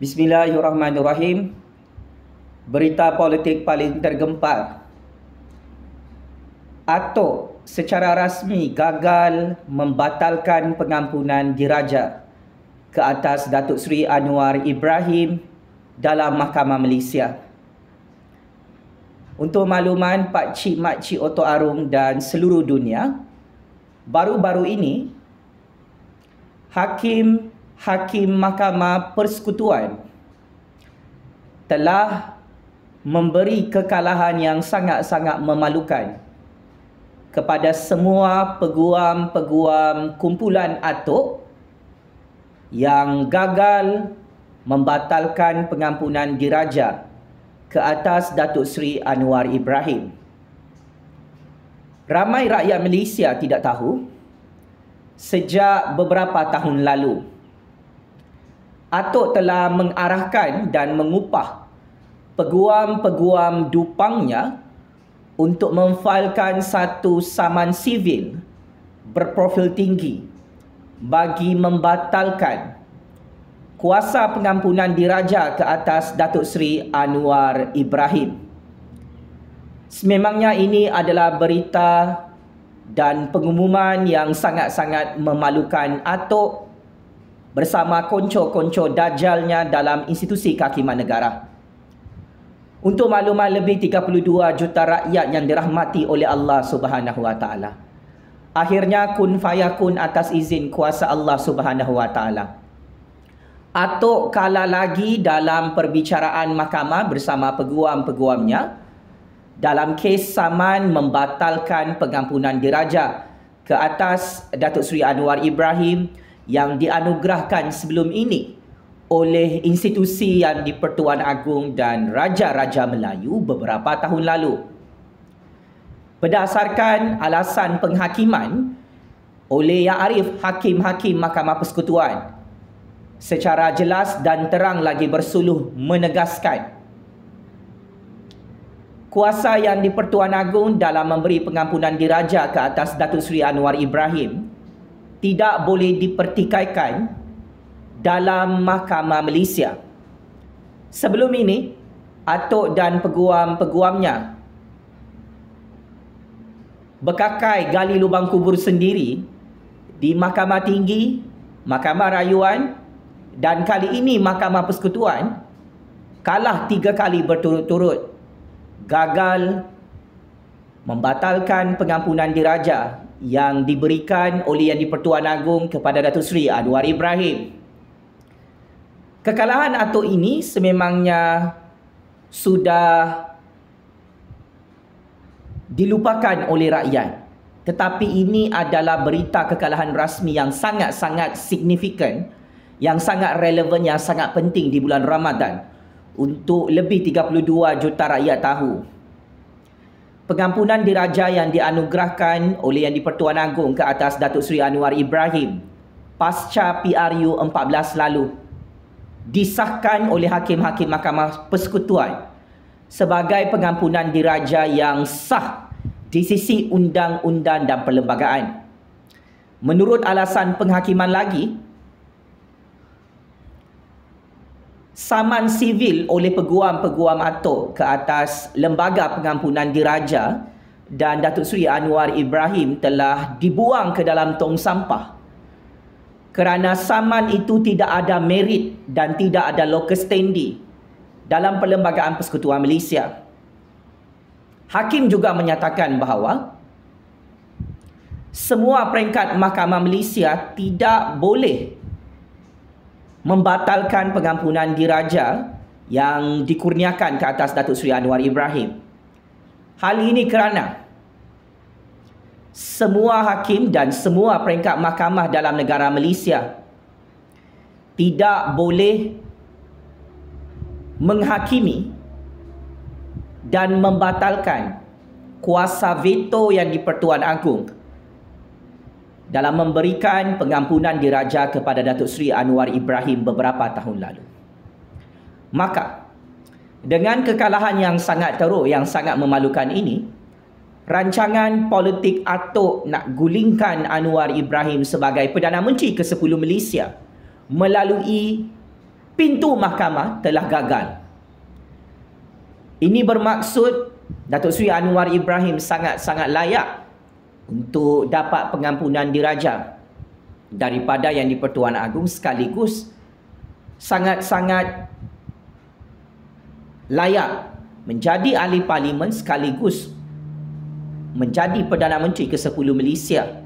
Bismillahirrahmanirrahim. Berita politik paling tergempar. Atok secara rasmi gagal membatalkan pengampunan diraja ke atas Datuk Seri Anwar Ibrahim dalam Mahkamah Malaysia. Untuk makluman pakcik-makcik Oto Arum dan seluruh dunia, baru-baru ini Hakim Mahkamah Persekutuan telah memberi kekalahan yang sangat-sangat memalukan kepada semua peguam-peguam kumpulan atok yang gagal membatalkan pengampunan diraja ke atas Datuk Seri Anwar Ibrahim. Ramai rakyat Malaysia tidak tahu, sejak beberapa tahun lalu, atok telah mengarahkan dan mengupah peguam-peguam dupangnya untuk memfailkan satu saman sivil berprofil tinggi bagi membatalkan kuasa pengampunan diraja ke atas Datuk Seri Anwar Ibrahim. Sememangnya ini adalah berita dan pengumuman yang sangat-sangat memalukan atok bersama konco-konco dajalnya dalam institusi kehakiman negara. Untuk makluman, lebih 32 juta rakyat yang dirahmati oleh Allah Subhanahu Wa Taala. Akhirnya kun fayakun atas izin kuasa Allah Subhanahu Wa Taala. Atok kalah lagi dalam perbicaraan mahkamah bersama peguam-peguamnya dalam kes saman membatalkan pengampunan diraja ke atas Datuk Seri Anwar Ibrahim yang dianugerahkan sebelum ini oleh institusi yang di-Pertuan Agong dan Raja-Raja Melayu beberapa tahun lalu. Berdasarkan alasan penghakiman oleh Yang Arif Hakim-Hakim Mahkamah Persekutuan, secara jelas dan terang lagi bersuluh menegaskan kuasa yang di-Pertuan Agong dalam memberi pengampunan diraja ke atas Datuk Seri Anwar Ibrahim tidak boleh dipertikaikan dalam Mahkamah Malaysia. Sebelum ini, atok dan peguam-peguamnya berkakai gali lubang kubur sendiri di Mahkamah Tinggi, Mahkamah Rayuan, dan kali ini Mahkamah Persekutuan kalah 3 kali berturut-turut, gagal membatalkan pengampunan diraja yang diberikan oleh Yang di-Pertuan Agong kepada Datuk Seri Anwar Ibrahim. Kekalahan atok ini sememangnya sudah dilupakan oleh rakyat. Tetapi ini adalah berita kekalahan rasmi yang sangat-sangat signifikan, yang sangat relevan, yang sangat penting di bulan Ramadan untuk lebih 32 juta rakyat tahu. Pengampunan diraja yang dianugerahkan oleh Yang di-Pertuan Agong ke atas Datuk Seri Anwar Ibrahim pasca PRU 14 lalu disahkan oleh Hakim-Hakim Mahkamah Persekutuan sebagai pengampunan diraja yang sah di sisi undang-undang dan perlembagaan. Menurut alasan penghakiman lagi, saman sivil oleh peguam-peguam atok ke atas Lembaga Pengampunan Diraja dan Datuk Seri Anwar Ibrahim telah dibuang ke dalam tong sampah kerana saman itu tidak ada merit dan tidak ada locus standi dalam Perlembagaan Persekutuan Malaysia. Hakim juga menyatakan bahawa semua peringkat Mahkamah Malaysia tidak boleh membatalkan pengampunan diraja yang dikurniakan ke atas Datuk Seri Anwar Ibrahim. Hal ini kerana semua hakim dan semua peringkat mahkamah dalam negara Malaysia tidak boleh menghakimi dan membatalkan kuasa veto yang di-Pertuan Agong dalam memberikan pengampunan diraja kepada Datuk Seri Anwar Ibrahim beberapa tahun lalu. Maka, dengan kekalahan yang sangat teruk, yang sangat memalukan ini, rancangan politik atok nak gulingkan Anwar Ibrahim sebagai Perdana Menteri ke-10 Malaysia melalui pintu mahkamah telah gagal. Ini bermaksud Datuk Seri Anwar Ibrahim sangat-sangat layak untuk dapat pengampunan diraja daripada Yang di-Pertuan Agong, sekaligus sangat-sangat layak menjadi ahli parlimen sekaligus menjadi Perdana Menteri ke-10 Malaysia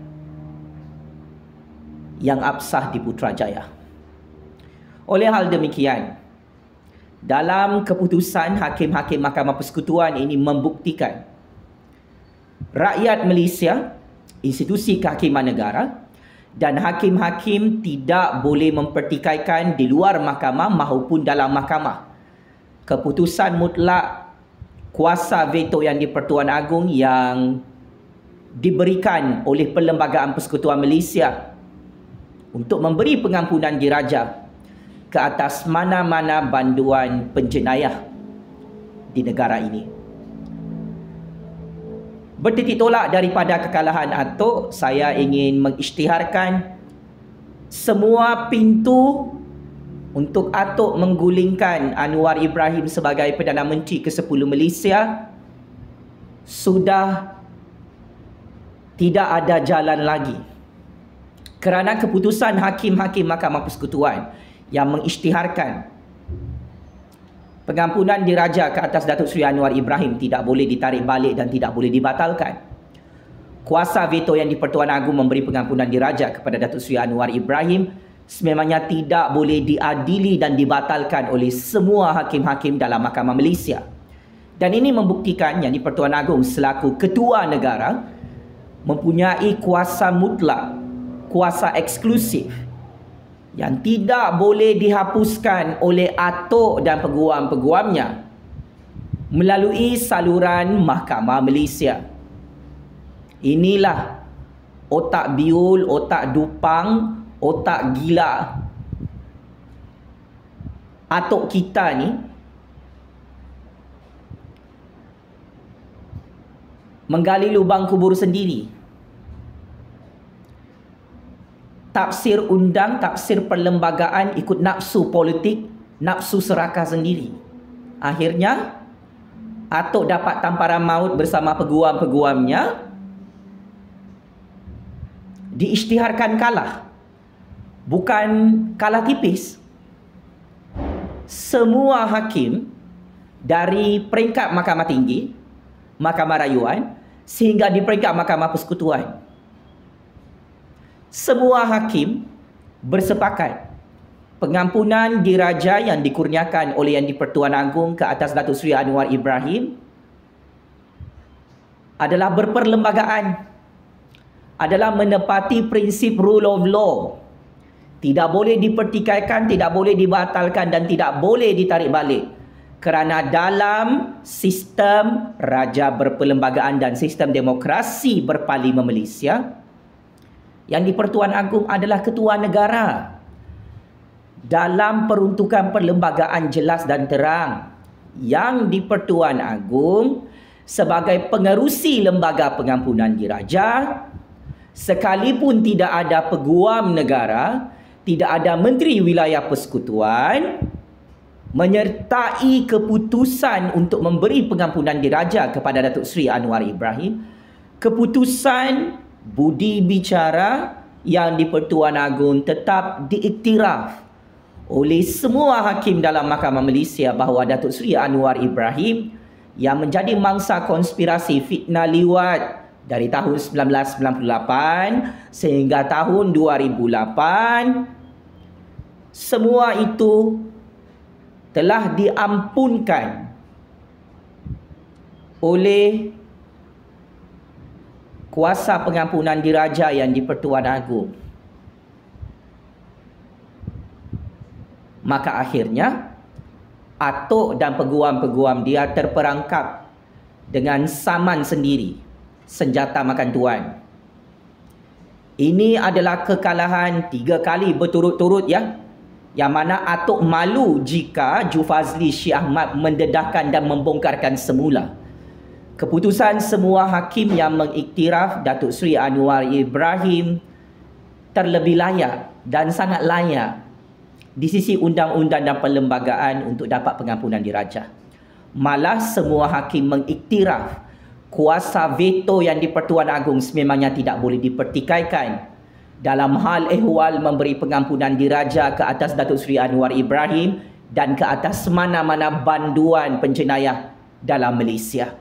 yang absah di Putrajaya. Oleh hal demikian, dalam keputusan hakim-hakim Mahkamah Persekutuan ini membuktikan rakyat Malaysia, institusi kehakiman negara dan hakim-hakim tidak boleh mempertikaikan di luar mahkamah maupun dalam mahkamah keputusan mutlak kuasa veto Yang di-Pertuan Agong yang diberikan oleh Perlembagaan Persekutuan Malaysia untuk memberi pengampunan diraja ke atas mana-mana banduan penjenayah di negara ini. Bertitik tolak daripada kekalahan Atok, saya ingin mengisytiharkan semua pintu untuk Atok menggulingkan Anwar Ibrahim sebagai Perdana Menteri ke-10 Malaysia sudah tidak ada jalan lagi. Kerana keputusan hakim-hakim Mahkamah Persekutuan yang mengisytiharkan pengampunan diraja ke atas Datuk Seri Anwar Ibrahim tidak boleh ditarik balik dan tidak boleh dibatalkan. Kuasa veto Yang di-Pertuan Agong memberi pengampunan diraja kepada Datuk Seri Anwar Ibrahim sememangnya tidak boleh diadili dan dibatalkan oleh semua hakim-hakim dalam Mahkamah Malaysia. Dan ini membuktikan Yang di-Pertuan Agong selaku ketua negara mempunyai kuasa mutlak, kuasa eksklusif yang tidak boleh dihapuskan oleh Atok dan peguam-peguamnya melalui saluran Mahkamah Malaysia. Inilah otak biul, otak dupang, otak gila Atok kita ni menggali lubang kubur sendiri. Tafsir undang, tafsir perlembagaan ikut nafsu politik, nafsu serakah sendiri. Akhirnya, Atok dapat tamparan maut bersama peguam-peguamnya, diisytiharkan kalah. Bukan kalah tipis. Semua hakim dari peringkat Mahkamah Tinggi, Mahkamah Rayuan, sehingga di peringkat Mahkamah Persekutuan, semua hakim bersepakat pengampunan diraja yang dikurniakan oleh Yang di-Pertuan Agong ke atas Datuk Seri Anwar Ibrahim adalah berperlembagaan, adalah menepati prinsip rule of law. Tidak boleh dipertikaikan, tidak boleh dibatalkan dan tidak boleh ditarik balik. Kerana dalam sistem raja berperlembagaan dan sistem demokrasi berparlimen Malaysia, Yang di-Pertuan Agong adalah ketua negara. Dalam peruntukan perlembagaan jelas dan terang, Yang di-Pertuan Agong sebagai pengerusi lembaga pengampunan diraja, sekalipun tidak ada peguam negara, tidak ada menteri wilayah persekutuan, menyertai keputusan untuk memberi pengampunan diraja kepada Datuk Seri Anwar Ibrahim, keputusan budi bicara Yang di-Pertuan Agong tetap diiktiraf oleh semua hakim dalam Mahkamah Malaysia bahawa Datuk Seri Anwar Ibrahim yang menjadi mangsa konspirasi fitnah liwat dari tahun 1998 sehingga tahun 2008, semua itu telah diampunkan oleh kuasa pengampunan diraja Yang di-Pertuan Agong. Maka akhirnya Atok dan peguam-peguam dia terperangkap dengan saman sendiri, senjata makan tuan. Ini adalah kekalahan 3 kali berturut-turut ya, yang mana Atok malu jika Jufazli Syih Ahmad mendedahkan dan membongkarkan semula. Keputusan semua hakim yang mengiktiraf Datuk Seri Anwar Ibrahim terlebih layak dan sangat layak di sisi undang-undang dan perlembagaan untuk dapat pengampunan diraja. Malah semua hakim mengiktiraf kuasa veto yang di Pertuan Agong sememangnya tidak boleh dipertikaikan dalam hal ehwal memberi pengampunan diraja ke atas Datuk Seri Anwar Ibrahim dan ke atas mana-mana banduan penjenayah dalam Malaysia.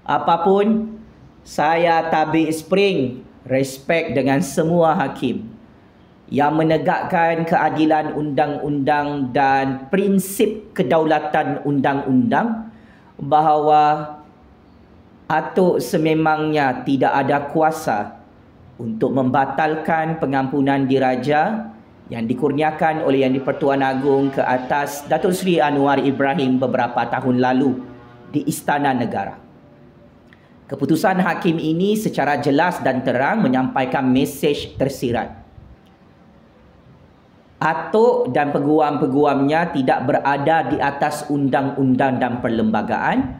Apapun, saya tabik spring respect dengan semua hakim yang menegakkan keadilan undang-undang dan prinsip kedaulatan undang-undang, bahawa atuk sememangnya tidak ada kuasa untuk membatalkan pengampunan diraja yang dikurniakan oleh Yang di-Pertuan Agong ke atas Datuk Seri Anwar Ibrahim beberapa tahun lalu di Istana Negara. Keputusan hakim ini secara jelas dan terang menyampaikan mesej tersirat. Atuk dan peguam-peguamnya tidak berada di atas undang-undang dan perlembagaan,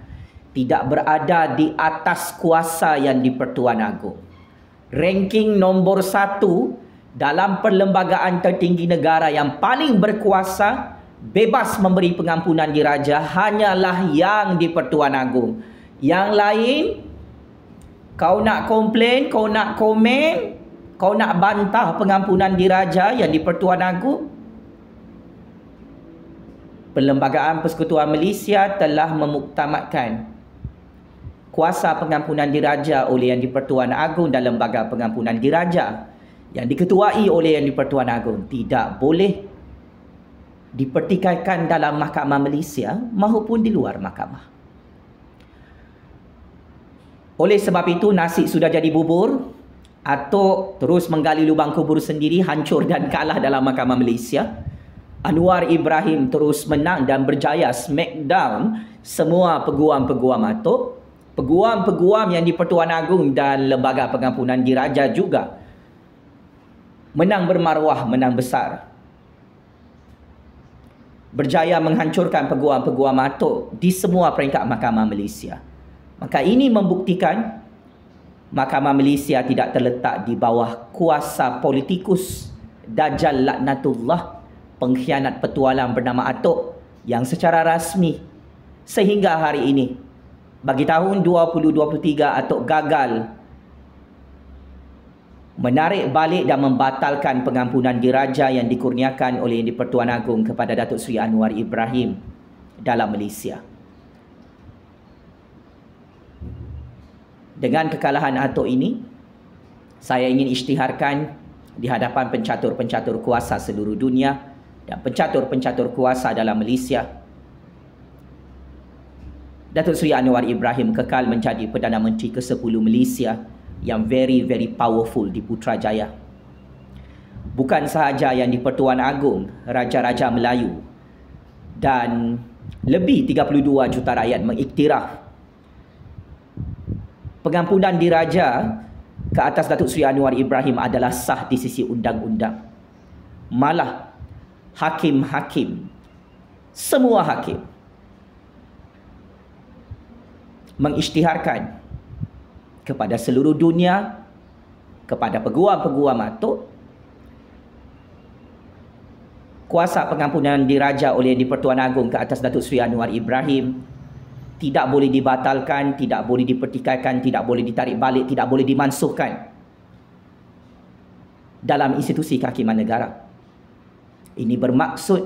tidak berada di atas kuasa Yang di-Pertuan Agong. Ranking nombor 1 dalam perlembagaan tertinggi negara yang paling berkuasa, bebas memberi pengampunan diraja, hanyalah Yang di-Pertuan Agong. Yang lain, kau nak komplain, kau nak komen, kau nak bantah pengampunan diraja Yang di-Pertuan Agong. Perlembagaan Persekutuan Malaysia telah memuktamadkan kuasa pengampunan diraja oleh Yang di-Pertuan Agong dan Lembaga Pengampunan Diraja yang diketuai oleh Yang di-Pertuan Agong tidak boleh dipertikaikan dalam Mahkamah Malaysia maupun di luar mahkamah. Oleh sebab itu, nasi sudah jadi bubur. Atuk terus menggali lubang kubur sendiri, hancur dan kalah dalam Mahkamah Malaysia. Anwar Ibrahim terus menang dan berjaya smackdown semua peguam-peguam atuk. Peguam-peguam Yang di-Pertuan Agong dan Lembaga Pengampunan Diraja juga menang bermaruah, menang besar. Berjaya menghancurkan peguam-peguam atuk di semua peringkat Mahkamah Malaysia. Maka ini membuktikan Mahkamah Malaysia tidak terletak di bawah kuasa politikus Dajjal Laknatullah, pengkhianat petualang bernama atuk yang secara rasmi sehingga hari ini, bagi tahun 2023, atuk gagal menarik balik dan membatalkan pengampunan diraja yang dikurniakan oleh Yang di-Pertuan Agong kepada Datuk Seri Anwar Ibrahim dalam Malaysia. Dengan kekalahan atuk ini, saya ingin isytiharkan di hadapan pencatur-pencatur kuasa seluruh dunia dan pencatur-pencatur kuasa dalam Malaysia, Datuk Seri Anwar Ibrahim kekal menjadi Perdana Menteri ke-10 Malaysia yang very powerful di Putrajaya. Bukan sahaja Yang di-Pertuan Agong, Raja-Raja Melayu dan lebih 32 juta rakyat mengiktiraf pengampunan diraja ke atas Datuk Seri Anwar Ibrahim adalah sah di sisi undang-undang. Malah hakim-hakim, semua hakim mengisytiharkan kepada seluruh dunia, kepada peguam-peguam atuk, kuasa pengampunan diraja oleh Yang di-Pertuan Agong ke atas Datuk Seri Anwar Ibrahim tidak boleh dibatalkan, tidak boleh dipertikaikan, tidak boleh ditarik balik, tidak boleh dimansuhkan dalam institusi kehakiman negara. Ini bermaksud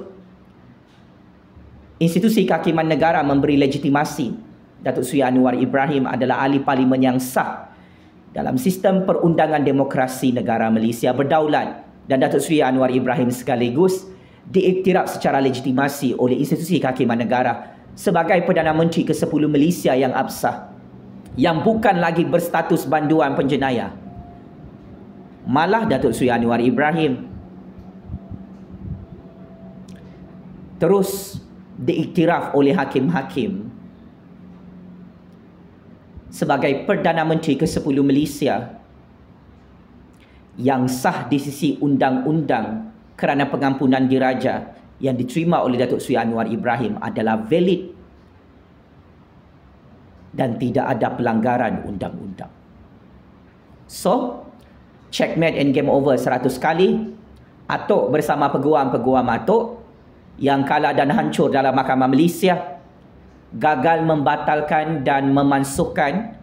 institusi kehakiman negara memberi legitimasi Datuk Seri Anwar Ibrahim adalah ahli parlimen yang sah dalam sistem perundangan demokrasi negara Malaysia berdaulat, dan Datuk Seri Anwar Ibrahim sekaligus diiktiraf secara legitimasi oleh institusi kehakiman negara sebagai Perdana Menteri ke-10 Malaysia yang absah, yang bukan lagi berstatus banduan penjenayah. Malah Datuk Seri Anwar Ibrahim terus diiktiraf oleh hakim-hakim sebagai Perdana Menteri ke-10 Malaysia yang sah di sisi undang-undang kerana pengampunan diraja yang diterima oleh Datuk Seri Anwar Ibrahim adalah valid dan tidak ada pelanggaran undang-undang. So, checkmate and game over 100 kali. Atok bersama peguam-peguam Atok yang kalah dan hancur dalam Mahkamah Malaysia gagal membatalkan dan memansuhkan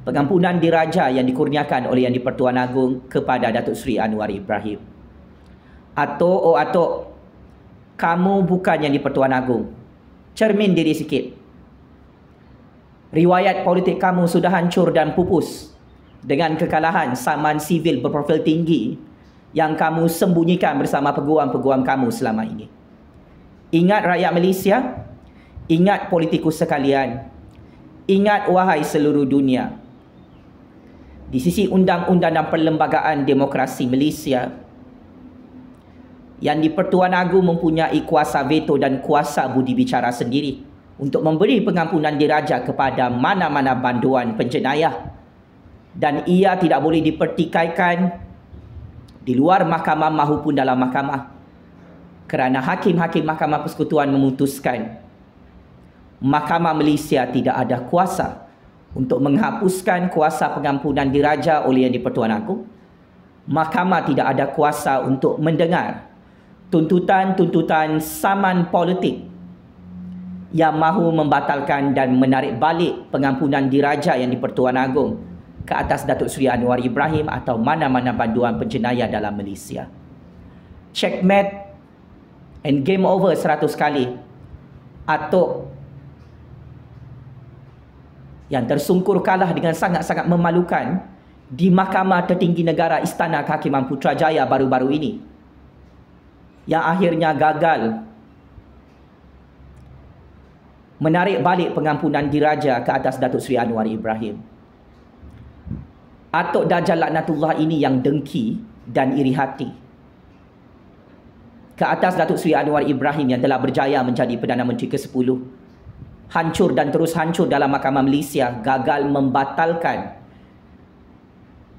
pengampunan diraja yang dikurniakan oleh Yang di-Pertuan Agong kepada Datuk Seri Anwar Ibrahim. Atok, oh Atok, kamu bukan Yang di-Pertuan Agong. Cermin diri sikit. Riwayat politik kamu sudah hancur dan pupus dengan kekalahan saman sivil berprofil tinggi yang kamu sembunyikan bersama peguam-peguam kamu selama ini. Ingat rakyat Malaysia, ingat politikus sekalian, ingat wahai seluruh dunia. Di sisi undang-undang dan perlembagaan demokrasi Malaysia, Yang di-Pertuan Agong mempunyai kuasa veto dan kuasa budi bicara sendiri untuk memberi pengampunan diraja kepada mana-mana banduan penjenayah, dan ia tidak boleh dipertikaikan di luar mahkamah maupun dalam mahkamah, kerana hakim-hakim Mahkamah Persekutuan memutuskan Mahkamah Malaysia tidak ada kuasa untuk menghapuskan kuasa pengampunan diraja oleh Yang di-Pertuan Agong. Mahkamah tidak ada kuasa untuk mendengar tuntutan-tuntutan saman politik yang mahu membatalkan dan menarik balik pengampunan diraja Yang di-Pertuan Agong ke atas Datuk Seri Anwar Ibrahim atau mana-mana banduan penjenayah dalam Malaysia. Checkmate and game over 100 kali. Atok yang tersungkur kalah dengan sangat-sangat memalukan di Mahkamah Tertinggi Negara Istana Kehakiman Putrajaya baru-baru ini, yang akhirnya gagal menarik balik pengampunan diraja ke atas Datuk Seri Anwar Ibrahim. Atok Dajjal Laknatullah ini yang dengki dan iri hati ke atas Datuk Seri Anwar Ibrahim yang telah berjaya menjadi Perdana Menteri ke-10, hancur dan terus hancur dalam Mahkamah Malaysia, gagal membatalkan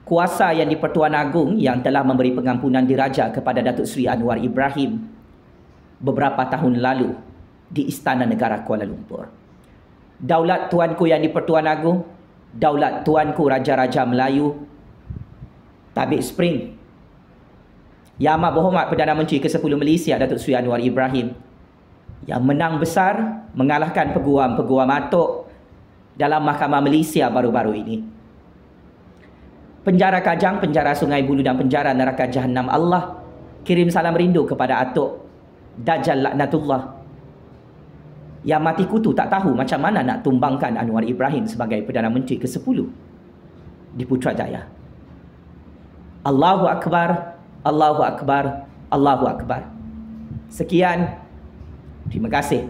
kuasa Yang di-Pertuan Agong yang telah memberi pengampunan diraja kepada Datuk Seri Anwar Ibrahim beberapa tahun lalu di Istana Negara Kuala Lumpur. Daulat Tuanku Yang di-Pertuan Agong, daulat Tuanku Raja-Raja Melayu, Tabik Spring, Yang Amat Berhormat Perdana Menteri ke-10 Malaysia Datuk Seri Anwar Ibrahim, yang menang besar mengalahkan peguam-peguam Atok dalam Mahkamah Malaysia baru-baru ini. Penjara Kajang, penjara Sungai Buloh dan penjara neraka Jahannam, Allah kirim salam rindu kepada Atok Dajjal Laknatullah yang mati kutu tak tahu macam mana nak tumbangkan Anwar Ibrahim sebagai Perdana Menteri ke-10 di Putrajaya. Allahu Akbar, Allahu Akbar, Allahu Akbar. Sekian. Terima kasih.